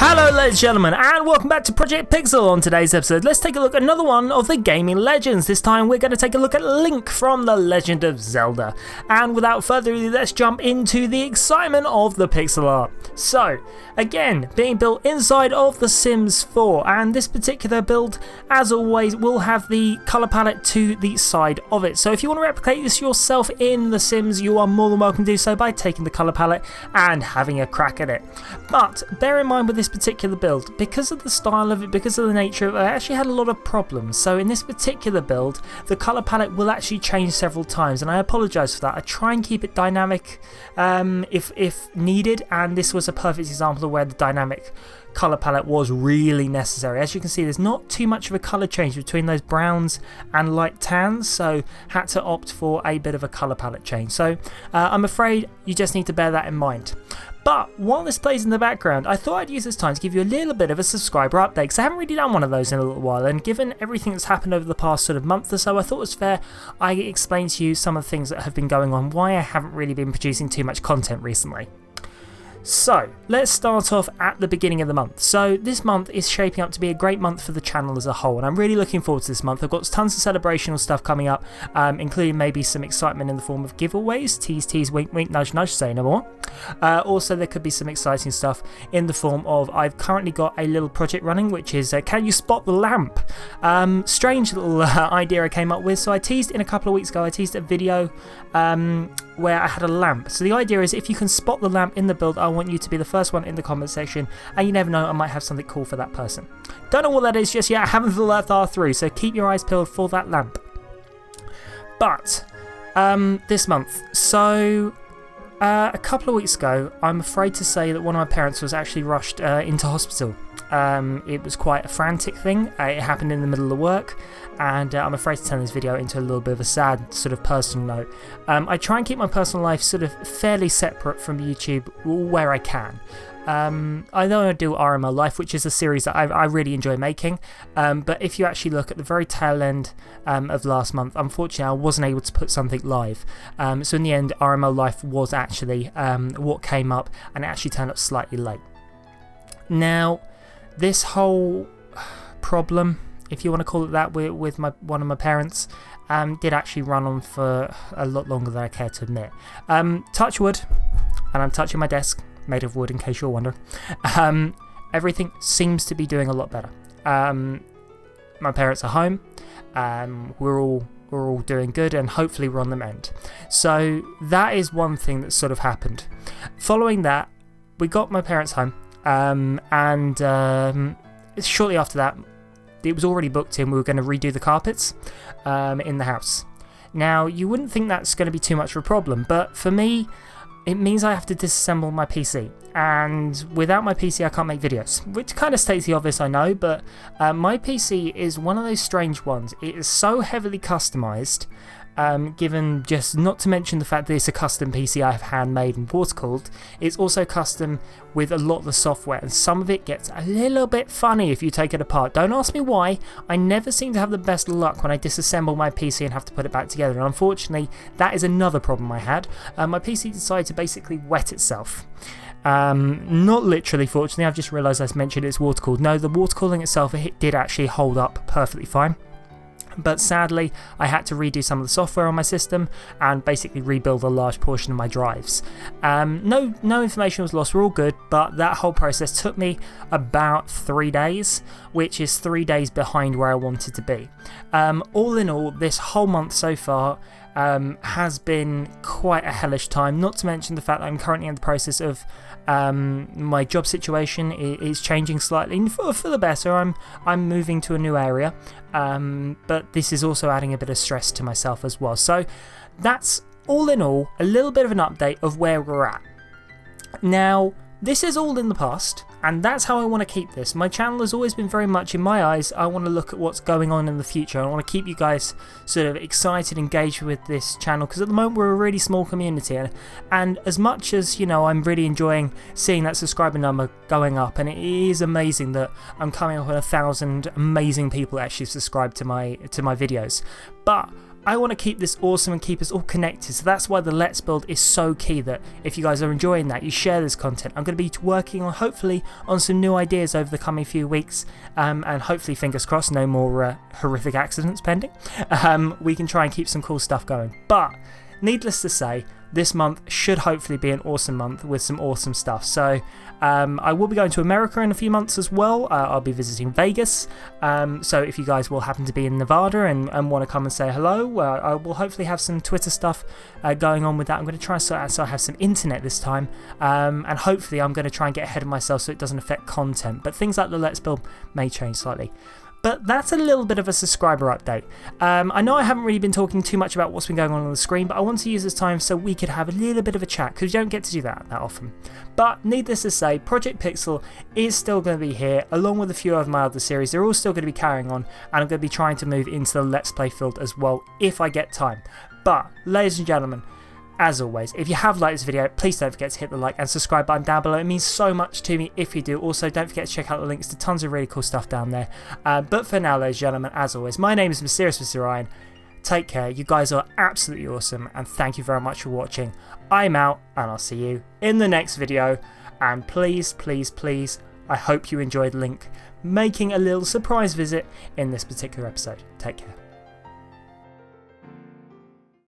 Hello ladies and gentlemen, and welcome back to Project Pixel. On today's episode, let's take a look at another one of the gaming legends. This time we're going to take a look at Link from The Legend of Zelda. And without further ado, let's jump into the excitement of the pixel art. So, again, being built inside of The Sims 4, and this particular build, as always, will have the colour palette to the side of it. So if you want to replicate this yourself in The Sims, you are more than welcome to do so by taking the colour palette and having a crack at it. But bear in mind with this particular build, because of the style of it, because of the nature of it, I actually had a lot of problems. So in this particular build, the colour palette will actually change several times, and I apologise for that. I try and keep it dynamic if needed, and this was a perfect example of where the dynamic colour palette was really necessary. As you can see, there's not too much of a colour change between those browns and light tans, so had to opt for a bit of a colour palette change. So I'm afraid you just need to bear that in mind. But while this plays in the background, I thought I'd use this time to give you a little bit of a subscriber update, because I haven't really done one of those in a little while, and given everything that's happened over the past sort of month or so, I thought it was fair I explain to you some of the things that have been going on, why I haven't really been producing too much content recently. So, let's start off at the beginning of the month. So, this month is shaping up to be a great month for the channel as a whole, and I'm really looking forward to this month. I've got tons of celebrational stuff coming up, including maybe some excitement in the form of giveaways, tease tease, wink wink, nudge nudge, say no more. Also, there could be some exciting stuff in the form of, I've currently got a little project running, which is can you spot the lamp? Strange little idea I came up with. So I teased in a couple of weeks ago, I teased a video where I had a lamp. So the idea is, if you can spot the lamp in the build, I want you to be the first one in the comment section, and you never know, I might have something cool for that person. Don't know what that is just yet, I haven't thought that far through, so keep your eyes peeled for that lamp. But this month, so a couple of weeks ago, I'm afraid to say that one of my parents was actually rushed into hospital. It was quite a frantic thing. It happened in the middle of work, and I'm afraid to turn this video into a little bit of a sad sort of personal note. I try and keep my personal life sort of fairly separate from YouTube where I can. I know I do RML Life, which is a series that I really enjoy making, but if you actually look at the very tail end of last month, unfortunately I wasn't able to put something live. So in the end, RML Life was actually what came up, and it actually turned up slightly late. Now, this whole problem, if you want to call it that, with one of my parents, did actually run on for a lot longer than I care to admit. Touch wood, and I'm touching my desk, made of wood in case you're wondering. Everything seems to be doing a lot better. My parents are home. We're all doing good, and hopefully we're on the mend. So that is one thing that sort of happened. Following that, we got my parents home. And shortly after that, it was already booked in. We were going to redo the carpets in the house. Now, you wouldn't think that's going to be too much of a problem, but for me, it means I have to disassemble my PC. And without my PC, I can't make videos, which kind of states the obvious, I know, but my PC is one of those strange ones. It is so heavily customized. Given just not to mention the fact that it's a custom PC I have handmade and water-cooled, it's also custom with a lot of the software, and some of it gets a little bit funny if you take it apart. Don't ask me why. I never seem to have the best luck when I disassemble my PC and have to put it back together, and unfortunately that is another problem I had. My PC decided to basically wet itself. Not literally, fortunately. I've just realised I mentioned it's water-cooled. No, the water cooling itself, it did actually hold up perfectly fine. But sadly, I had to redo some of the software on my system and basically rebuild a large portion of my drives. No information was lost, we're all good, but that whole process took me about 3 days, which is 3 days behind where I wanted to be. All in all, this whole month so far has been quite a hellish time, not to mention the fact that I'm currently in the process of my job situation is changing slightly for the better. I'm moving to a new area, but this is also adding a bit of stress to myself as well. So that's all in all a little bit of an update of where we're at. Now, this is all in the past, and that's how I want to keep this. My channel has always been very much, in my eyes, I want to look at what's going on in the future. I want to keep you guys sort of excited, engaged with this channel, because at the moment we're a really small community, and as much as, you know, I'm really enjoying seeing that subscriber number going up, and it is amazing that I'm coming up with 1,000 amazing people that actually subscribe to my videos, but I want to keep this awesome and keep us all connected, so that's why the Let's Build is so key, that if you guys are enjoying that, you share this content. I'm going to be working on, hopefully, on some new ideas over the coming few weeks, and hopefully, fingers crossed, no more horrific accidents pending. We can try and keep some cool stuff going. But needless to say, this month should hopefully be an awesome month with some awesome stuff. So I will be going to America in a few months as well. I'll be visiting Vegas. So if you guys will happen to be in Nevada and want to come and say hello, I will hopefully have some Twitter stuff going on with that. I'm going to try and sort out so I have some internet this time. And hopefully I'm going to try and get ahead of myself so it doesn't affect content. But things like the Let's Build may change slightly. But that's a little bit of a subscriber update. I know I haven't really been talking too much about what's been going on the screen, but I want to use this time so we could have a little bit of a chat, because you don't get to do that often. But needless to say, Project Pixel is still going to be here, along with a few of my other series. They're all still going to be carrying on, and I'm going to be trying to move into the Let's Play field as well, if I get time. But, ladies and gentlemen, as always, if you have liked this video, please don't forget to hit the like and subscribe button down below. It means so much to me if you do. Also, don't forget to check out the links to tons of really cool stuff down there. But for now, ladies and gentlemen, as always, my name is Mysterious Mr. Ryan. Take care. You guys are absolutely awesome, and thank you very much for watching. I'm out, and I'll see you in the next video. And please, please, please, I hope you enjoyed Link making a little surprise visit in this particular episode. Take care.